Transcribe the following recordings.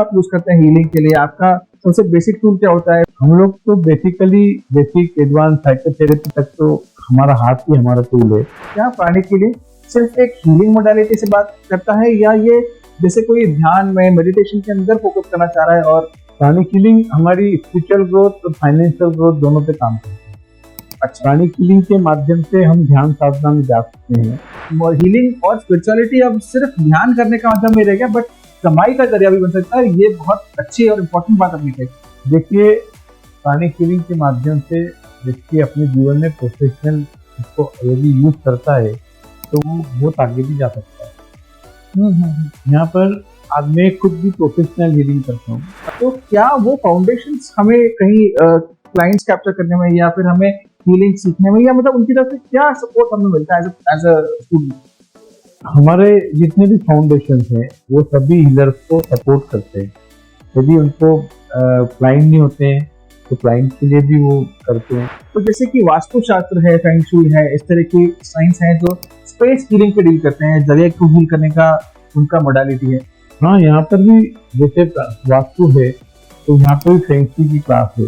आप यूज करते हैं हीलिंग के लिए? आपका सबसे बेसिक टूल क्या होता है? हम लोग तो बेसिकली बेसिक एडवांस साइकोथेरेपी तक तो हमारा हाथ ही हमारा टूल है। क्या प्राणी के लिए सिर्फ एक हीलिंग मोडालिटी से बात करता है, या ये जैसे कोई ध्यान में मेडिटेशन के अंदर फोकस करना चाह रहा है? और प्राणी हीलिंग हमारी स्पिरिचुअल ग्रोथ और फाइनेंशियल ग्रोथ दोनों पे काम करती है। अच्छा, प्राणी हीलिंग के माध्यम से हम ध्यान साधना में जा सकते हैं। हीलिंग और स्पिरिचुअलिटी अब सिर्फ ध्यान करने का माध्यम नहीं रह गया, बट कमाई का जरिया भी बन सकता है। ये बहुत अच्छी और इम्पोर्टेंट बात अपनी है। देखिए, प्राणी हीलिंग के माध्यम से व्यक्ति अपने जीवन में प्रोफेशनल इसको यदि यूज करता है तो वो बहुत आगे भी जा सकता है। यहाँ पर आज मैं खुद भी प्रोफेशनल हीलिंग करता हूँ। तो क्या वो फाउंडेशंस हमें कहीं क्लाइंट्स कैप्चर करने में, या फिर हमें हीलिंग सीखने में, या मतलब उनकी तरफ से क्या सपोर्ट हमें मिलता है एज अ स्टूडेंट? हमारे जितने भी फाउंडेशन हैं वो सभी हीलर्स को सपोर्ट करते हैं। यदि उनको क्लाइंट नहीं होते हैं तो क्लाइंट के लिए भी वो करते हैं। तो जैसे कि वास्तुशास्त्र है, फेंग शुई है, इस तरह की साइंस है जो स्पेस हीलिंग पे डील करते हैं, जगह को हील करने का उनका मोडालिटी है। हाँ, यहाँ पर भी जैसे वास्तु है तो यहाँ पर भी फेंग शुई की क्लास है,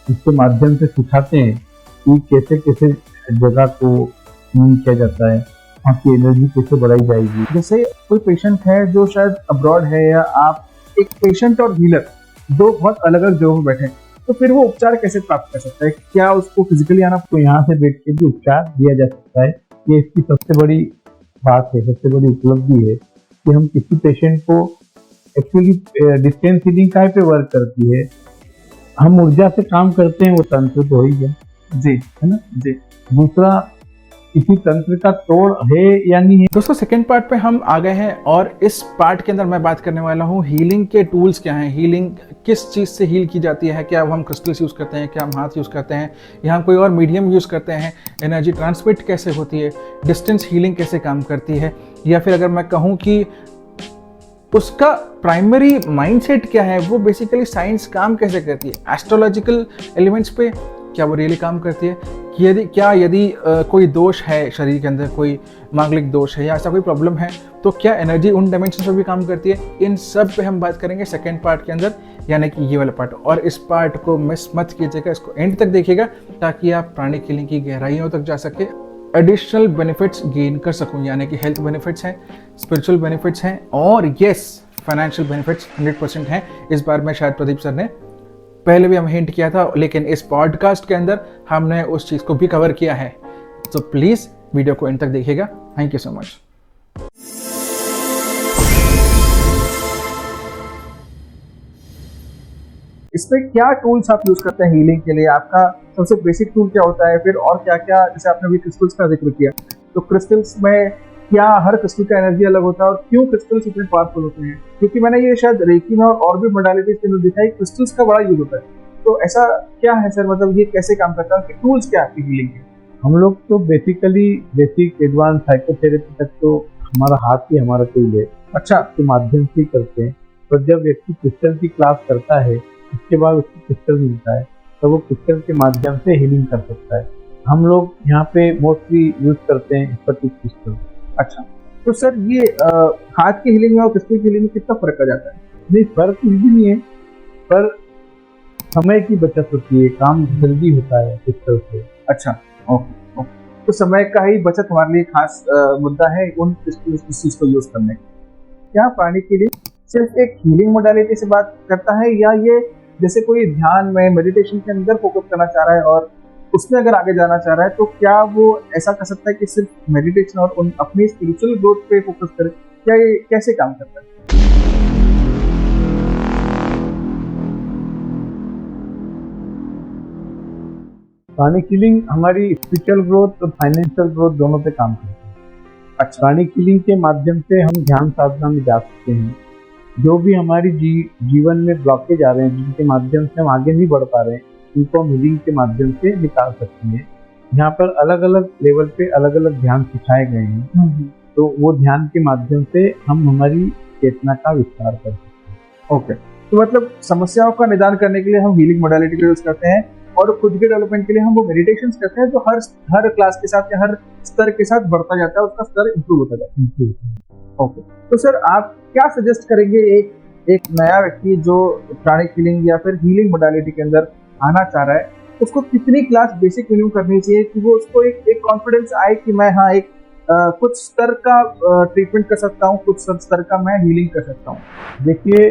इसके माध्यम से सिखाते हैं कि कैसे कैसे जगह को हील किया जाता है, आपकी एनर्जी कैसे बढ़ाई जाएगी। जैसे कोई पेशेंट है जो शायद अब्रॉड है, या आप एक पेशेंट और हीलर दो बहुत अलग अलग जगहों पर बैठे हैं, तो फिर वो उपचार कैसे प्राप्त कर सकता है? क्या उसको फिजिकली आना? तो यहाँ से बैठ के भी उपचार दिया जा सकता है। ये इसकी सबसे बड़ी बात है, सबसे बड़ी उपलब्धि है कि हम किसी पेशेंट को एक्चुअली डिस्टेंस हीलिंग काय पे वर्क करती है, हम ऊर्जा से काम करते हैं, वो तंत्र तो हो ही गया जी, है ना जी। दूसरा, किसी तंत्र का तोड़ है या नहीं है। दोस्तों, सेकेंड पार्ट पे हम आ गए हैं और इस पार्ट के अंदर मैं बात करने वाला हूँ हीलिंग के टूल्स क्या हैं, हीलिंग किस चीज़ से हील की जाती है, क्या हम क्रिस्टल्स यूज़ करते हैं, क्या हम हाथ यूज़ करते हैं, या हम कोई और मीडियम यूज़ करते हैं, एनर्जी ट्रांसमिट कैसे होती है, डिस्टेंस हीलिंग कैसे काम करती है, या फिर अगर मैं कहूँ कि उसका प्राइमरी माइंडसेट क्या है, वो बेसिकली साइंस काम कैसे करती है, एस्ट्रोलॉजिकल एलिमेंट्स पे क्या वो रियली काम करती है, यदि कोई दोष है शरीर के अंदर, कोई मांगलिक दोष है या ऐसा कोई प्रॉब्लम है, तो क्या एनर्जी उन डायमेंशन पर भी काम करती है। इन सब पे हम बात करेंगे सेकेंड पार्ट के अंदर, यानी कि ये वाला पार्ट। और इस पार्ट को मिस मत कीजिएगा, इसको एंड तक देखिएगा ताकि आप प्राणिक हीलिंग की गहराइयों तक जा सके, एडिशनल बेनिफिट्स गेन कर सकूँ, यानी कि हेल्थ बेनिफिट्स हैं, स्पिरिचुअल बेनिफिट्स हैं, और येस, फाइनेंशियल बेनिफिट्स 100% हैं। इस बार में शायद प्रदीप सर ने पहले भी हमें हिंट किया था, लेकिन इस पॉडकास्ट के अंदर हमने उस चीज़ को भी कवर किया है। तो प्लीज़ वीडियो को एंड तक देखिएगा। Thank you so much. इसमें क्या टूल्स आप यूज करते हैं हीलिंग के लिए? आपका सबसे बेसिक टूल क्या होता है? फिर और क्या क्या, जैसे आपने अभी क्रिस्टल्स का जिक्र किया, तो क्रिस्टल्स में क्या हर क्रिस्टल का एनर्जी अलग होता है, और क्यों क्रिस्टल्स इतने पावरफुल होते हैं? क्योंकि मैंने ये शायद रेकी में और भी मोडालिटीज के अंदर देखा है, क्रिस्टल्स का बड़ा यूज होता है। तो ऐसा क्या है सर, मतलब ये कैसे काम करता है? टूल्स क्या है आपकी हीलिंग के? हम लोग तो बेसिकली बेसिक एडवांस साइकोथेरेपी तक तो हमारा हाथ ही हमारा टूल है। अच्छा, के माध्यम से करते हैं। तो जब व्यक्ति क्रिस्टल की क्लास करता है, उसके बाद उसको क्रिस्टल मिलता है, तो वो क्रिस्टल के माध्यम से हीलिंग कर सकता है। हम लोग यहाँ पे मोस्टली यूज करते हैं स्फटिक क्रिस्टल। अच्छा, तो सर ये हाथ की हीलिंग में और क्रिस्टल की हीलिंग में कितना फर्क आ जाता है? नहीं, फर्क कुछ भी नहीं है, पर समय की बचत होती है, काम जल्दी होता है क्रिस्टल से। अच्छा, ओके। तो समय का ही बचत हमारे लिए खास मुद्दा है उन इस चीज को यूज करने का। क्या प्राणी के लिए सिर्फ एक हीलिंग मोडालिटी से बात करता है, या ये जैसे कोई ध्यान में मेडिटेशन के अंदर फोकस करना चाह रहा है और उसमें अगर आगे जाना चाह रहा है, तो क्या वो ऐसा कर सकता है कि सिर्फ मेडिटेशन और उन अपनी स्पिरिचुअल ग्रोथ पे फोकस करे? क्या ये कैसे काम करता है? प्राणिक हीलिंग हमारी स्पिरिचुअल ग्रोथ और फाइनेंशियल ग्रोथ दोनों पे काम करती है। अच्छा, प्राणिक हीलिंग के माध्यम से हम ध्यान साधना में जा सकते हैं। जो भी हमारी जीवन में ब्लॉकेज आ रहे हैं, जिनके माध्यम से हम आगे नहीं बढ़ पा रहे हैं, उनको हम हीलिंग के माध्यम से निकाल सकते हैं। यहाँ पर अलग अलग लेवल पे अलग अलग ध्यान सिखाए गए हैं, तो वो ध्यान के माध्यम से हम हमारी चेतना का विस्तार कर सकते हैं। ओके, तो मतलब समस्याओं का निदान करने के लिए हम हीलिंग मोडालिटी का यूज करते हैं, और खुद के डेवलपमेंट के लिए हम वो मेडिटेशन करते हैं जो हर क्लास के साथ या हर स्तर के साथ बढ़ता जाता है, उसका स्तर इंप्रूव होता जाता है। ओके, तो सर आप क्या सजेस्ट करेंगे एक एक नया व्यक्ति जो प्राणिक हीलिंग या फिर हीलिंग मोडालिटी के अंदर आना चाह रहा है, उसको कितनी क्लास बेसिक मिनिमम करनी चाहिए कि वो उसको एक कॉन्फिडेंस आए कि मैं हाँ एक कुछ स्तर का ट्रीटमेंट कर सकता हूँ, कुछ स्तर का मैं हीलिंग कर सकता हूँ। देखिए,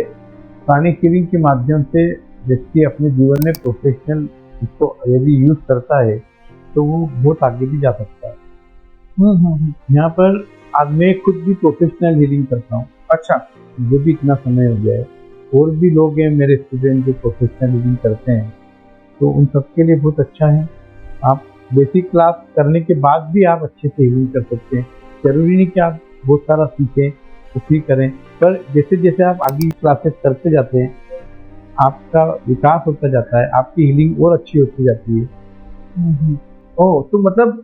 प्राणिक हीलिंग के माध्यम से व्यक्ति अपने जीवन में प्रोफेशनल इसको यदि यूज करता है तो वो बहुत आगे भी जा सकता है। यहाँ पर आज मैं खुद भी प्रोफेशनल हीलिंग करता हूँ। अच्छा, मुझे भी इतना समय हो गया है, और भी लोग हैं मेरे स्टूडेंट जो प्रोफेशनल हीलिंग करते हैं, तो उन सबके लिए बहुत अच्छा है। आप बेसिक क्लास करने के बाद भी आप अच्छे से हीलिंग कर सकते हैं। जरूरी नहीं कि आप बहुत सारा सीखें कुछ ही करें, पर जैसे जैसे आप आगे क्लासेस करते जाते हैं आपका विकास होता जाता है, आपकी हीलिंग और अच्छी होती जाती है। ओह, तो मतलब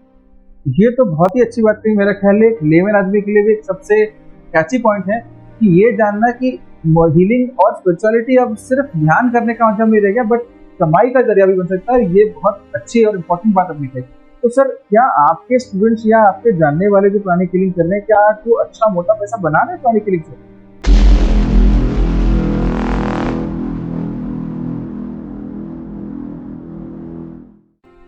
ये तो बहुत ही अच्छी बात कही। मेरा ख्याल है एक लेमन आदमी के लिए भी एक सबसे कैची पॉइंट है कि ये जानना कि हीलिंग और स्पिरिचुअलिटी अब सिर्फ ध्यान करने का मतलब नहीं रह गया, बट कमाई का जरिया भी बन सकता है। ये बहुत अच्छी और इम्पोर्टेंट बात अपनी कही। तो सर, क्या आपके स्टूडेंट्स या आपके जानने वाले जो प्राणिक हीलिंग कर रहे हैं, क्या वो अच्छा मोटा पैसा बना रहे हैं प्राणिक हीलिंग से?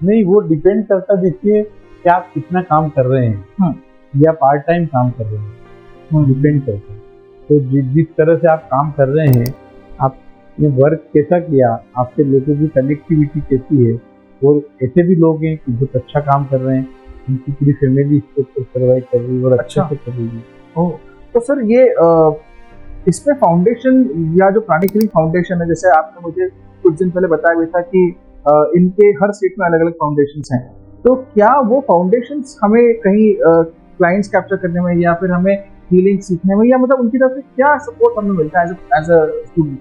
नहीं, वो डिपेंड करता, देखिए कि आप कितना काम कर रहे हैं या पार्ट टाइम काम कर रहे हैं, डिपेंड करता है। तो जिस तरह से आप काम कर रहे हैं, आपने वर्क कैसा किया, आपके लोगों की कनेक्टिविटी कैसी है, और ऐसे भी लोग हैं कि बहुत अच्छा काम कर रहे हैं, उनकी पूरी फैमिली इसके ऊपर सर्वाइव कर रही है और अच्छे से कर रही है। ओह, तो सर ये इसमें फाउंडेशन या जो प्राणिक हीलिंग फाउंडेशन है, जैसे आपने मुझे कुछ दिन पहले बताया भी था कि इनके हर स्टेट में अलग अलग फाउंडेशंस हैं, तो क्या वो फाउंडेशंस हमें कहीं क्लाइंट्स कैप्चर करने में या फिर हमें हीलिंग सीखने में, या मतलब उनकी तरफ से क्या सपोर्ट हमें मिलता है एज अ स्टूडेंट?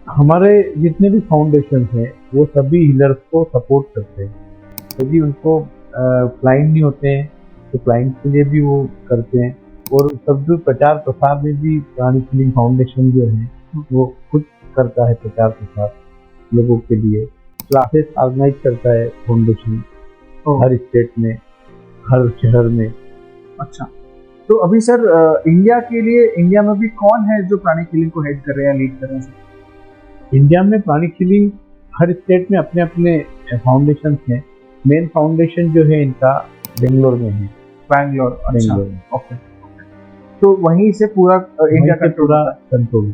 हमारे जितने भी फाउंडेशन हैं वो सभी हीलर्स को सपोर्ट करते हैं। यदि उनको क्लाइंट नहीं होते हैं तो क्लाइंट के लिए भी वो करते हैं, और शब्द प्रचार प्रसार में भी प्राणिक हीलिंग फाउंडेशन जो है वो खुद करता है प्रचार प्रसार लोगों के लिए। क्लासेस ऑर्गेनाइज करता है फाउंडेशन हर स्टेट में, हर शहर में। अच्छा, तो अभी सर इंडिया के लिए, इंडिया में भी कौन है जो प्राणिक हीलिंग को हेड कर रहे हैं, लीड कर रहे हैं? इंडिया में प्राणिक हीलिंग हर स्टेट में अपने अपने फाउंडेशन हैं। मेन फाउंडेशन जो है इनका बेंगलोर में है। बैंगलोर, अच्छा, बेंगलोर में। ओके। तो वहीं से पूरा इंडिया का पूरा कंट्रोल।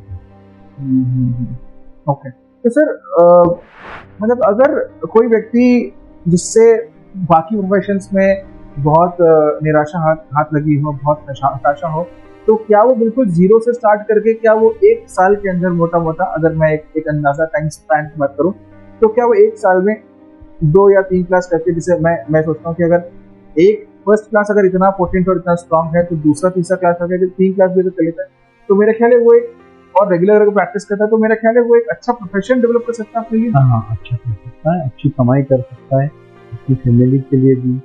ओके। तो सर मतलब अगर कोई व्यक्ति जिससे बाकी प्रोफेशंस में बहुत निराशा हाथ लगी हो, बहुत हताशा हो, तो क्या वो बिल्कुल जीरो से स्टार्ट करके, क्या वो एक साल के अंदर मोटा मोटा, अगर मैं एक अंदाजा टाइम स्पैन की बात करूं, तो क्या वो एक साल में 2 या 3 क्लास करके, जैसे मैं सोचता हूँ कि अगर एक फर्स्ट क्लास अगर इतना पोटेंट और इतना स्ट्रॉन्ग है, तो दूसरा तीसरा क्लास करके 3 क्लास भी अगर कर लेता है, तो मेरा ख्याल है वो एक, और रेगुलर अगर प्रैक्टिस करता है तो मेरा ख्याल है वो एक अच्छा प्रोफेशन डेवलप कर सकता है अपने लिए। हाँ, अच्छा कर सकता है, अच्छी कमाई कर सकता है, अपनी फैमिली के लिए भी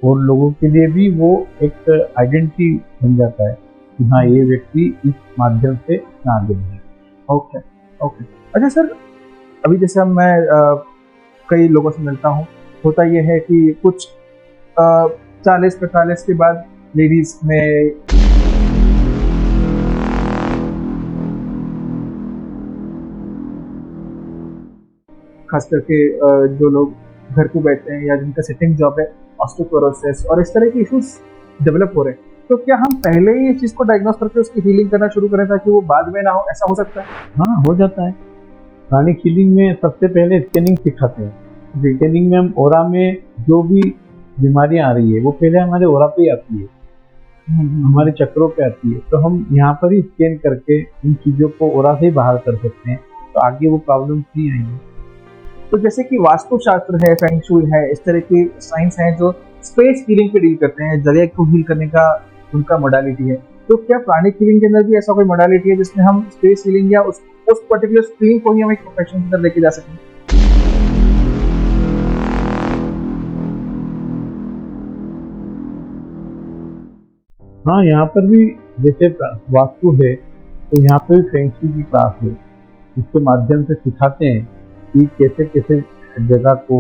और लोगों के लिए भी। वो एक आइडेंटिटी बन जाता है कि हाँ, ये व्यक्ति इस माध्यम से आगे बढ़े। Okay, okay. अच्छा सर, अभी जैसे मैं कई लोगों से मिलता हूँ, होता ये है कि कुछ 40-45 के बाद लेडीज में खास करके जो लोग घर पे बैठते हैं या जिनका सिटिंग जॉब है, ऑस्टियोपोरोसिस और इस तरह के इश्यूज डेवलप हो रहे हैं, तो क्या हम पहले ही इस चीज को डायग्नोस करके उसकी हीलिंग करना शुरू करें ताकि वो बाद में ना हो? ऐसा हो सकता है? हाँ, हो जाता है। प्राणिक हीलिंग में सबसे पहले स्कैनिंग सिखाते हैं। स्कैनिंग में हम ओरा में जो भी बीमारियां आ रही है वो पहले हमारे ओरा पे ही आती है, हमारे चक्रों पे आती है, तो हम यहाँ पर ही स्कैन करके उन चीजों को ओरा से ही बाहर कर सकते हैं, तो आगे वो प्रॉब्लम नहीं आएंगी। तो जैसे कि वास्तुशास्त्र है, फेंग शुई है, इस तरह की साइंस है जो स्पेस हीलिंग पे डील करते हैं, जगह को हील करने का उनका मोडालिटी है, तो क्या प्राणिक हीलिंग के अंदर भी ऐसा कोई मोडालिटी है जिसमें हम स्पेस हीलिंग या उस पर्टिकुलर स्ट्रीम को ही हम एक प्रोफेशन की तरफ लेके जा सकें? हाँ, यहाँ पर भी जैसे वास्तु है तो यहाँ पे भी फेंग शुई की क्लास है, इसके माध्यम से सिखाते हैं कि कैसे कैसे जगह को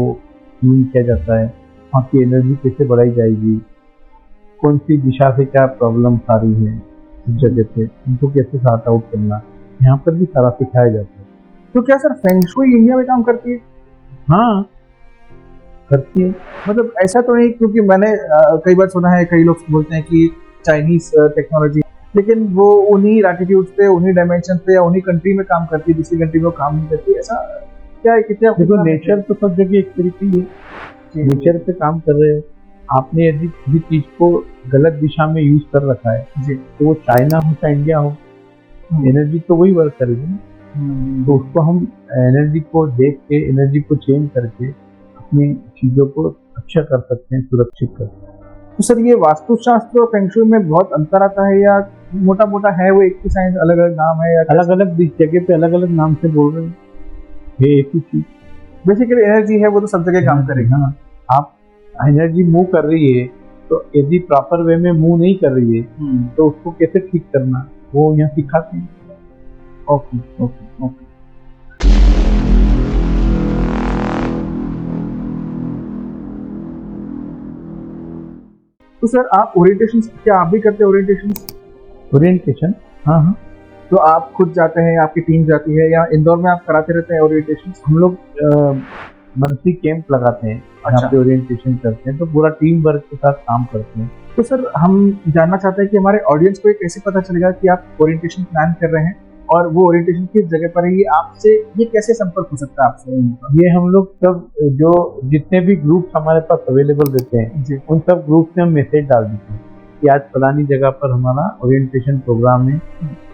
हील किया जाता है, वहाँ की एनर्जी कैसे बढ़ाई जाएगी, कौन सी दिशा से क्या प्रॉब्लम आ रही है उस जगह पे, उनको कैसे सॉर्ट आउट करना, यहाँ पर भी सारा सिखाया जाता है। तो क्या सर फेंग शुई इंडिया में काम करती है? हाँ, करती है। मतलब ऐसा तो नहीं, क्योंकि मैंने कई बार सुना है, कई लोग बोलते हैं कि चाइनीज टेक्नोलॉजी, लेकिन वो उन्हीं लैटिट्यूड पे, उन्हीं डायमेंशन पे या उन्हीं कंट्री में काम करती है, दूसरी कंट्री में वो काम नहीं करती। ऐसा क्या है? कितना देखो, नेचर तो सब जगह एक तरीके ही है, नेचर पे काम कर रहे हैं। आपने यदि किसी चीज को गलत दिशा में यूज कर रखा है जी, तो वो चाइना हो चाहे इंडिया हो, एनर्जी तो वही वर्क करेगी ना। तो उसको हम एनर्जी को देख के, एनर्जी को चेंज करके अपनी चीजों को अच्छा कर सकते हैं, सुरक्षित कर सकते हैं। तो सर ये वास्तुशास्त्र और फेंग शुई में बहुत अंतर आता है, या मोटा मोटा है वो एक ही साइंस, अलग अलग नाम है, या अलग अलग जगह पे अलग अलग नाम से बोल रहे हैं, ये एक ही चीज। बेसिकली एनर्जी है वो तो सब जगह काम करेगी। हाँ, आप एनर्जी मूव कर रही है, तो यदि प्रॉपर वे में मूव नहीं कर रही है तो उसको कैसे ठीक करना, वो यहाँ सिखाते हैं। Okay okay okay. तो सर आप ओरिएंटेशन, क्या आप भी करते हैं ओरिएंटेशन? ओरिएंटेशन, हाँ हाँ, तो आप खुद जाते हैं, आपकी टीम जाती है, या इंदौर में आप कराते रहते हैं ओरिएंटेशन? हम लोग मंथली कैंप लगाते हैं, यहाँ पे ओरिएंटेशन करते हैं, तो पूरा टीम वर्क के साथ काम करते हैं। तो सर हम जानना चाहते हैं कि हमारे ऑडियंस को ये कैसे पता चलेगा कि आप ओरिएंटेशन प्लान कर रहे हैं, और वो ओरिएंटेशन किस जगह पर है, ये आपसे, ये कैसे संपर्क हो सकता है आपसे? ये हम लोग सब जो जितने भी ग्रुप्स हमारे पास अवेलेबल रहते हैं जी, उन सब ग्रुप में हम मैसेज डाल देते हैं कि आज फलानी जगह पर हमारा ओरिएंटेशन प्रोग्राम है,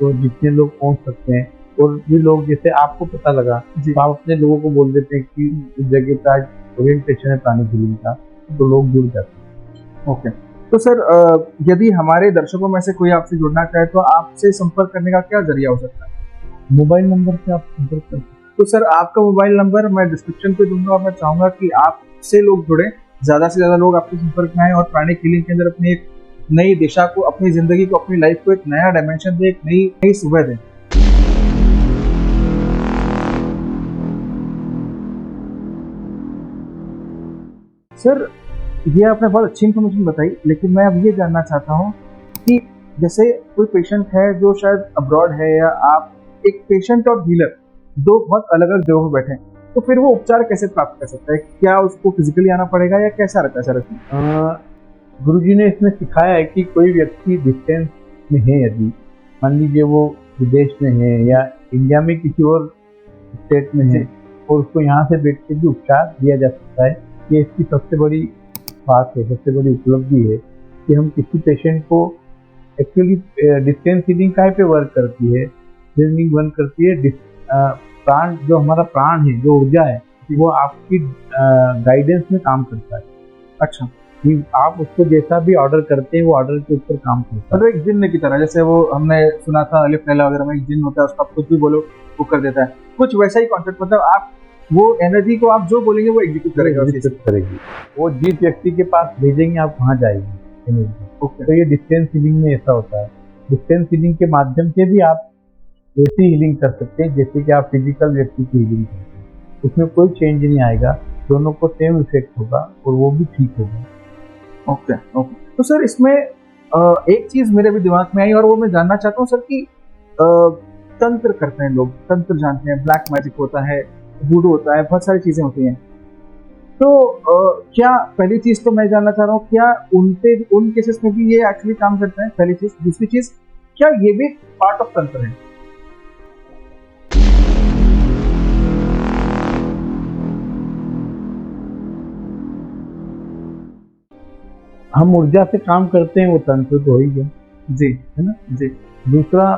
तो जितने लोग पहुंच सकते हैं, और भी लोग, जैसे आपको पता लगा तो आप अपने लोगों को बोल देते हैं कि इस जगह पर आज ओरिएंटेशन है प्राणी हीलिंग का, तो लोग जुड़ जाते हैं। ओके। तो सर यदि हमारे दर्शकों में से कोई आपसे जुड़ना चाहे तो आपसे संपर्क करने का क्या जरिया हो सकता है? मोबाइल नंबर से आप संपर्क कर सकते हैं। तो सर आपका मोबाइल नंबर मैं डिस्क्रिप्शन पे दूंगा, और मैं चाहूंगा कि आपसे लोग जुड़े, ज्यादा से ज्यादा लोग आपके संपर्क में आए और प्राणिक हीलिंग के अंदर अपनी एक नई दिशा को, अपनी जिंदगी को, अपनी लाइफ को एक नया डायमेंशन दे, एक नई सुबह दे। सर ये आपने बहुत अच्छी इन्फॉर्मेशन बताई, लेकिन मैं अब ये जानना चाहता हूँ कि जैसे कोई पेशेंट है जो शायद अब्रॉड है, या आप एक पेशेंट और हीलर दो बहुत अलग अलग जगहों पर बैठे हैं, तो फिर वो उपचार कैसे प्राप्त कर सकता है? क्या उसको फिजिकली आना पड़ेगा, या कैसा रहता है सर? गुरुजी ने इसमें सिखाया है कि कोई व्यक्ति डिस्टेंस में है, यदि मान लीजिए वो विदेश में है या इंडिया में किसी और स्टेट में है, और उसको यहाँ से बैठ के भी उपचार दिया जा सकता है। ये इसकी सबसे बड़ी बात है, सबसे बड़ी उपलब्धि है कि हम किसी पेशेंट को, एक्चुअली डिस्टेंस हीलिंग काहे पे वर्क करती है, हीलिंग वर्क करती है प्राण, जो हमारा प्राण है, जो ऊर्जा है, वो आपकी गाइडेंस में काम करता है। अच्छा, कि आप उसको जैसा भी ऑर्डर करते हैं वो ऑर्डर के ऊपर काम करता है। मतलब एक जिन्न की तरह, जैसे वो हमने सुना था अलिफ लैला वगैरह में एक जिन्न होता है, उसका कुछ भी बोलो वो कर देता है, कुछ वैसा ही कॉन्सेप्ट। मतलब आप वो एनर्जी को आप जो बोलेंगे वो एग्जीक्यूट करेगी। वो जिस व्यक्ति के पास भेजेंगे आप वहाँ जाएगी एनर्जी। तो ये डिस्टेंस हीलिंग में ऐसा होता है। डिस्टेंस हीलिंग के माध्यम से भी आप वैसी हीलिंग कर सकते हैं जैसे कि आप फिजिकल व्यक्ति की हीलिंग करते हैं, उसमें कोई चेंज नहीं आएगा, दोनों को सेम इफेक्ट होगा और वो भी ठीक होगा। Okay okay. तो सर इसमें एक चीज मेरे भी दिमाग में आई, और वो मैं जानना चाहता हूँ सर कि तंत्र करते हैं लोग, तंत्र जानते हैं, ब्लैक मैजिक होता है, वुडू होता है, बहुत सारी चीजें होती हैं। तो क्या, पहली चीज तो मैं जानना चाह रहा हूँ, क्या उन केसेस में भी ये एक्चुअली काम करता है? पहली चीज। दूसरी चीज, क्या ये भी पार्ट ऑफ तंत्र है? हम ऊर्जा से काम करते हैं, वो तंत्र तो हो ही गया जी, है ना जी। दूसरा,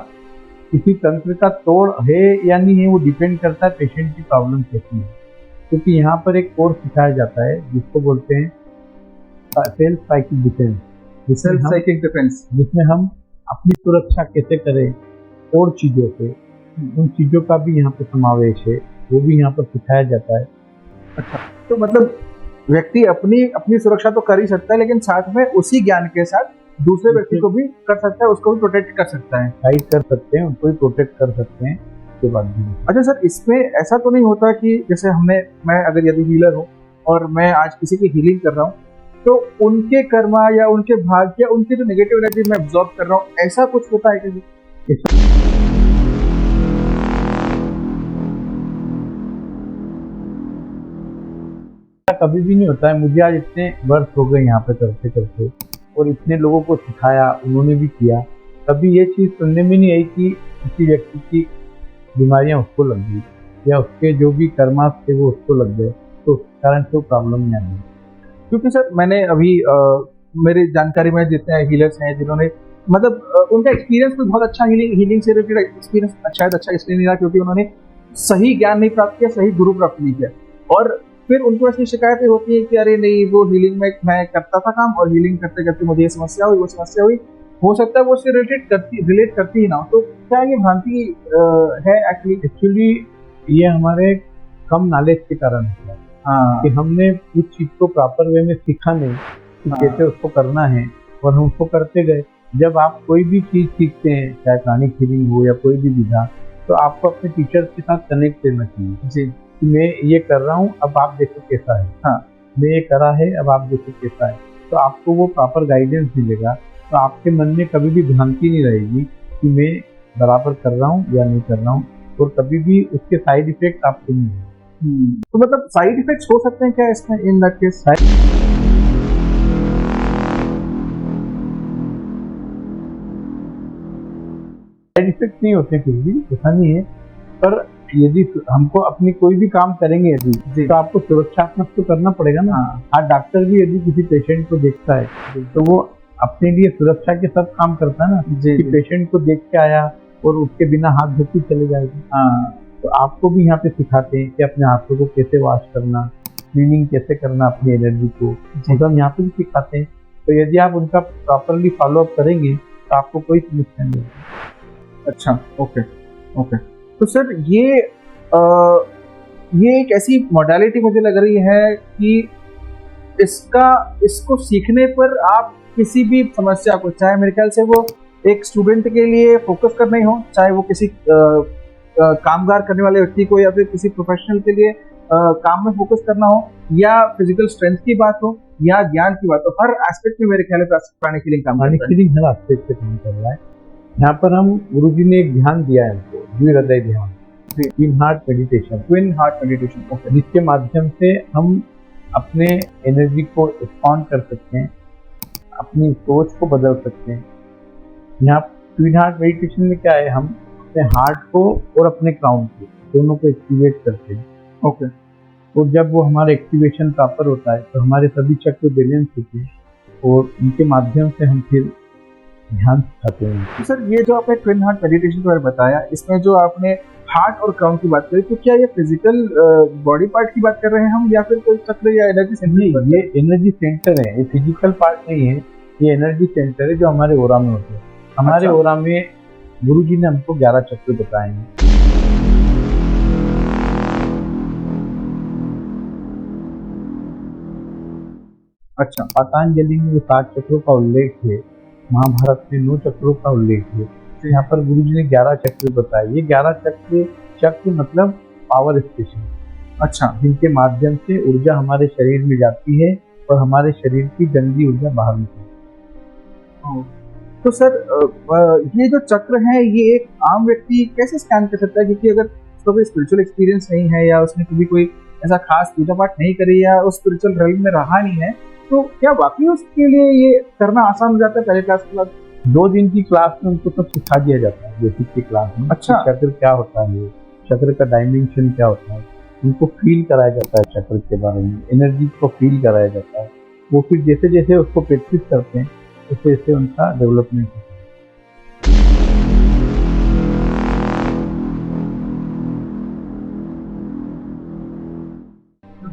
किसी तंत्र का तोड़ है या नहीं है वो डिपेंड करता है पेशेंट की प्रॉब्लम कैसी है, क्योंकि यहाँ पर एक कोर्स सिखाया जाता है जिसको बोलते हैं सेल्फ साइकिक डिफेंस, जिसमें हम अपनी सुरक्षा कैसे करें और चीजों से, उन चीजों का भी यहाँ पर समावेश है, वो भी यहाँ पर सिखाया जाता है। अच्छा, तो मतलब व्यक्ति अपनी सुरक्षा तो कर ही सकता है, लेकिन साथ में उसी ज्ञान के साथ दूसरे व्यक्ति को भी कर सकता है, उसको भी प्रोटेक्ट कर सकता है, गाइड कर सकते हैं, उनको भी प्रोटेक्ट कर सकते हैं उसके बाद भी। अच्छा सर, इसमें ऐसा तो नहीं होता कि जैसे मैं अगर यदि हीलर हूँ और मैं आज किसी की हीलिंग कर रहा हूँ, तो उनके कर्मा या उनके भाग्य या उनकी जो नेगेटिव एनर्जी मैं एब्जॉर्ब कर रहा हूँ, ऐसा कुछ होता है क्या? कभी भी नहीं होता है। मुझे आज इतने वर्ष हो गए यहाँ पे करते करते, और इतने लोगों को सिखाया, उन्होंने भी किया, कभी ये चीज़ सुनने में नहीं आई कि किसी व्यक्ति की बीमारियां उसको लग गई या उसके जो भी कर्मास थे वो उसको लग गए, तो उस कारण से वो प्रॉब्लम नहीं आई। क्योंकि सर मैंने अभी मेरी जानकारी में जितने हीलर्स हैं जिन्होंने मतलब उनका एक्सपीरियंस भी बहुत अच्छा, हीलिंग से रिलेटेड एक्सपीरियंस शायद अच्छा इसलिए नहीं रहा क्योंकि उन्होंने सही ज्ञान नहीं प्राप्त किया, सही गुरु प्राप्त नहीं किया, और फिर उनको ऐसी शिकायतें होती है कि अरे नहीं वो हीलिंग में मैं करता था काम और हीलिंग करते करते मुझे ये समस्या हुई वो समस्या हुई, हो सकता है वो उससे रिलेट करती ही ना हो। तो क्या ये भ्रांति है एक्चुअली ये हमारे कम नॉलेज के कारण होता है। हाँ कि हमने उस चीज को प्रॉपर वे में सीखा नहीं कि कैसे उसको करना है, और हम उसको करते गए। जब आप कोई भी चीज सीखते हैं, चाहे प्राणिक हीलिंग हो या कोई भी विधा, तो आपको अपने टीचर के साथ कनेक्ट करना चाहिए जी कि मैं ये कर रहा हूँ, अब आप देखो कैसा है। हाँ मैं ये करा है, अब आप देखो कैसा है। तो आपको वो प्रॉपर गाइडेंस मिलेगा, तो आपके मन में कभी भी भ्रांति नहीं रहेगी कि मैं बराबर कर रहा हूँ या नहीं कर रहा हूँ, और कभी भी उसके साइड इफेक्ट आपको नहीं होंगे। तो मतलब साइड इफेक्ट्स हो सकते हैं क्या इसमें in that case? Side effect नहीं होते कुछ भी, ऐसा नहीं है। पर यदि हमको अपनी कोई भी काम करेंगे यदि, तो आपको सुरक्षात्मक तो करना पड़ेगा ना। आज डॉक्टर भी यदि किसी पेशेंट को देखता है तो वो अपने लिए सुरक्षा के सब काम करता है ना, कि पेशेंट को देख के आया और उसके बिना हाथ धोते चले जाएगा। तो आपको भी यहाँ पे सिखाते हैं कि अपने हाथों को कैसे वॉश करना, क्लीनिंग कैसे करना अपनी एनर्जी को, तो हम यहाँ पे भी सिखाते हैं। तो यदि आप उनका प्रॉपरली फॉलो अप करेंगे तो आपको कोई समस्या नहीं होगी। अच्छा, ओके ओके। तो सर ये एक ऐसी मॉडलिटी मुझे लग रही है कि इसको सीखने पर आप किसी भी समस्या को, चाहे मेरे ख्याल से वो एक स्टूडेंट के लिए फोकस करना ही हो, चाहे वो किसी कामगार करने वाले व्यक्ति को या फिर किसी प्रोफेशनल के लिए काम में फोकस करना हो, या फिजिकल स्ट्रेंथ की बात हो या ज्ञान की बात हो, हर एस्पेक्ट में मेरे ख्याल में प्राणिक हीलिंग काम प्राणिक हीलिंग हर एस्पेक्ट पे काम कर रहा है। यहाँ पर हम गुरुजी ने एक ध्यान दिया है हमको, द्विहृदय ध्यान, ट्विन हार्ट मेडिटेशन, जिसके माध्यम से हम अपने एनर्जी को एक्सपांड कर सकते हैं, अपनी सोच को बदल सकते हैं। यहाँ ट्विन हार्ट मेडिटेशन में क्या है, हम अपने हार्ट को और अपने क्राउन को दोनों को एक्टिवेट करते हैं। ओके। और जब वो हमारा एक्टिवेशन प्रॉपर होता है तो हमारे सभी चक्र बैलेंस होते हैं, और उनके माध्यम से हम फिर ध्यान सिखाते हैं। तो सर ये जो आपने ट्विन हार्ट मेडिटेशन के बारे में बताया, इसमें जो आपने हार्ट और क्राउन की बात करी, तो क्या ये फिजिकल बॉडी पार्ट की बात कर रहे हैं हम, या फिर कोई चक्र या एनर्जी सेंटर? ये एनर्जी सेंटर है, ये फिजिकल पार्ट नहीं है, ये एनर्जी सेंटर है जो हमारे ओरा में होते हैं। हमारे ओरा में गुरुजी ने हमको 11 चक्र बताए हैं। अच्छा। पतंजलि में 7 चक्रों का उल्लेख है, महाभारत में 9 चक्रों का उल्लेख है, तो यहाँ पर गुरुजी ने 11 चक्र बताए। ये 11 चक्र मतलब पावर स्टेशन, अच्छा, जिनके माध्यम से ऊर्जा हमारे शरीर में जाती है और हमारे शरीर की गंदी ऊर्जा बाहर निकलती है। तो सर ये जो चक्र है ये एक आम व्यक्ति कैसे स्कैन कर सकता है, क्योंकि अगर उसका कोई स्पिरिचुअल एक्सपीरियंस नहीं है या उसने कभी कोई ऐसा खास पूजा पाठ नहीं करी या उस स्पिरिचुअल रेल्म में रहा नहीं है, तो क्या वाकई उसके लिए ये करना आसान हो जाता है पहले क्लास के बाद? 2 दिन की क्लास में उनको सब सिखा दिया जाता है, बेसिक की क्लास में। अच्छा। चक्र क्या होता है, चक्र का डायमेंशन क्या होता है, उनको फील कराया जाता है, चक्र के बारे में एनर्जी को फील कराया जाता है। वो फिर जैसे जैसे उसको प्रैक्टिस करते हैं वैसे वैसे उनका डेवलपमेंट होता है।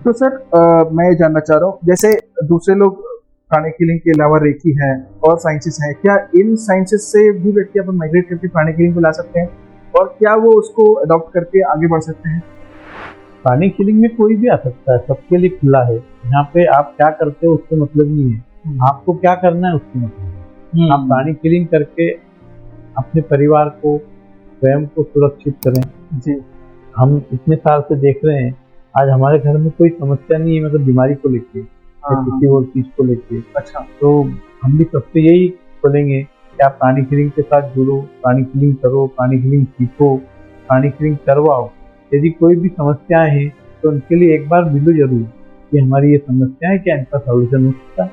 तो सर मैं ये जानना चाह रहा हूँ, जैसे दूसरे लोग प्राणिक हीलिंग के अलावा रेकी है और साइंसेस हैं, क्या इन साइंसेस से भी व्यक्ति अपन माइग्रेट करके प्राणिक हीलिंग को ला सकते हैं, और क्या वो उसको अडॉप्ट करके आगे बढ़ सकते हैं? प्राणिक हीलिंग में कोई भी आ सकता है, सबके लिए खुला है। यहाँ पे आप क्या करते हो उससे मतलब नहीं है, आपको क्या करना है उससे मतलब है। आप प्राणिक हीलिंग करके अपने परिवार को, स्वयं को सुरक्षित करें। जी, हम इतने साल से देख रहे हैं, आज हमारे घर में कोई समस्या नहीं है, मतलब बीमारी को लेके या किसी और चीज को लेके। अच्छा। तो हम भी सबसे यही बोलेंगे कि आप प्राणिक हीलिंग के साथ जुड़ो, प्राणिक हीलिंग करो, प्राणिक हीलिंग सीखो, प्राणिक हीलिंग करवाओ। यदि कोई भी समस्याएं हैं तो उनके लिए एक बार मिलो जरूर, कि हमारी ये समस्या है, क्या इनका सॉल्यूशन हो सकता है।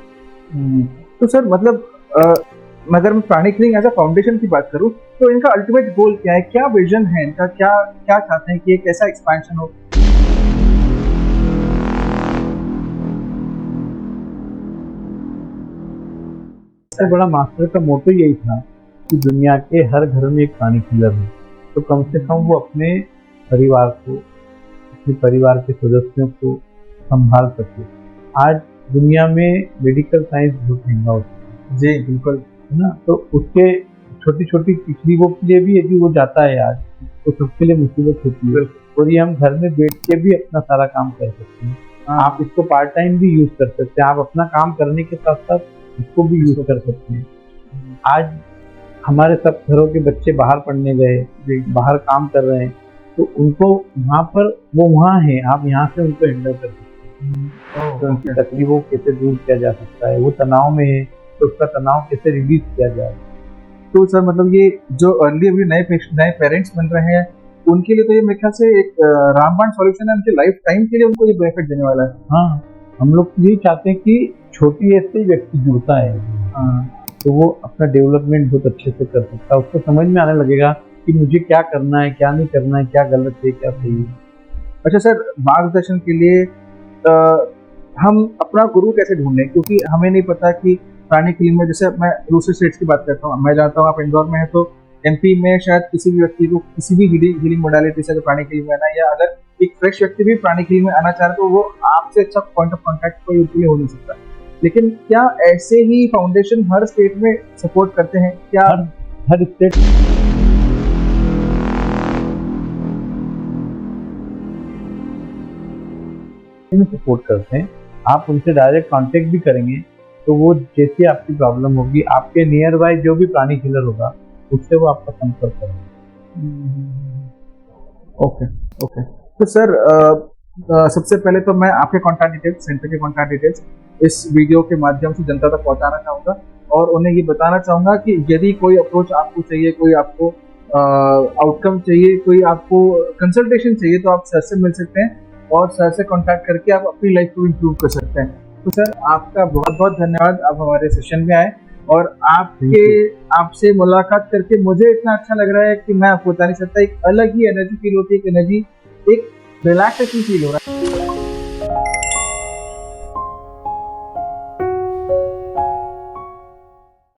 तो सर मतलब अगर मैं pranic healing as a foundation की बात करूं तो इनका अल्टीमेट गोल क्या है, क्या विजन है इनका, क्या क्या चाहते हैं कि एक ऐसा एक्सपेंशन हो? सबसे बड़ा मास्टर का मोटो यही था कि दुनिया के हर घर में एक प्राणिक हीलर हो, तो कम से कम वो अपने परिवार को, अपने परिवार के सदस्यों को संभाल सके। आज दुनिया में मेडिकल साइंस बहुत महंगा होता है। जी बिल्कुल, है ना, तो उसके छोटी छोटी तकलीफों के लिए भी यदि वो जाता है आज, तो सबके लिए मुसीबत होती है। और ये हम घर में बैठ के भी अपना सारा काम कर सकते हैं। आप इसको पार्ट टाइम भी यूज कर सकते हैं, आप अपना काम करने के साथ साथ इसको भी यूज कर सकते हैं। आज हमारे सब घरों के बच्चे बाहर पढ़ने गए, बाहर काम कर रहे हैं, तो उनको वहाँ पर वो वहाँ है, आप यहाँ से उनको हैंडल कर सकते हैं। तो उनकी तकलीफों को कैसे दूर किया जा सकता है, वो तनाव में है तो उसका तनाव कैसे रिलीज किया जाए। तो सर मतलब ये जो अर्ली अभी नए पेरेंट्स बन रहे हैं उनके लिए तो ये मेरे ख्याल से एक रामबाण सॉल्यूशन है, उनके लाइफ टाइम के लिए उनको ये बेनिफिट देने वाला है। हाँ, हम लोग यही चाहते हैं कि छोटी एज से व्यक्ति जुड़ता है, तो वो अपना डेवलपमेंट बहुत अच्छे से कर सकता है। उसको समझ में आने लगेगा कि मुझे क्या करना है, क्या नहीं करना है, क्या गलत है, क्या सही है। अच्छा सर, मार्गदर्शन के लिए हम अपना गुरु कैसे ढूंढें, क्योंकि हमें नहीं पता कि प्राणिक हीलिंग में, जैसे मैं दूसरे स्टेट्स की बात करता हूँ, मैं जानता हूँ आप इंदौर में है, तो एमपी में शायद किसी भी व्यक्ति को किसी भी हीलिंग मोडालिटी से अगर प्राणिक हीलिंग में आना, या अगर एक फ्रेश व्यक्ति भी प्राणिक हीलिंग में आना चाह रहा है तो वो आपसे अच्छा पॉइंट ऑफ कॉन्टैक्ट कोई उनके लिए हो नहीं सकता। लेकिन क्या ऐसे ही फाउंडेशन हर स्टेट में सपोर्ट करते हैं क्या? हर स्टेट में सपोर्ट करते हैं। आप उनसे डायरेक्ट कांटेक्ट भी करेंगे तो वो जैसी आपकी प्रॉब्लम होगी, आपके नियर बाय जो भी प्राणिक हीलर होगा उससे वो आपका संपर्क करेंगे। Okay okay. तो सर सबसे पहले तो मैं आपके कॉन्टैक्ट डिटेल्स, सेंटर के कॉन्टैक्ट डिटेल्स इस वीडियो के माध्यम से जनता तक पहुंचाना चाहूँगा और उन्हें ये बताना चाहूँगा कि यदि कोई अप्रोच आपको चाहिए, कोई आपको आउटकम चाहिए, कोई आपको कंसल्टेशन चाहिए, तो आप सर से मिल सकते हैं और सर से कॉन्टैक्ट करके आप अपनी लाइफ को इम्प्रूव कर सकते हैं। तो सर आपका बहुत बहुत धन्यवाद, आप हमारे सेशन में आए और आपसे मुलाकात करके मुझे इतना अच्छा लग रहा है कि मैं आपको बता नहीं सकता। एक अलग ही एनर्जी फील होती है, एक रिलैक्सेशन फील हो रहा है।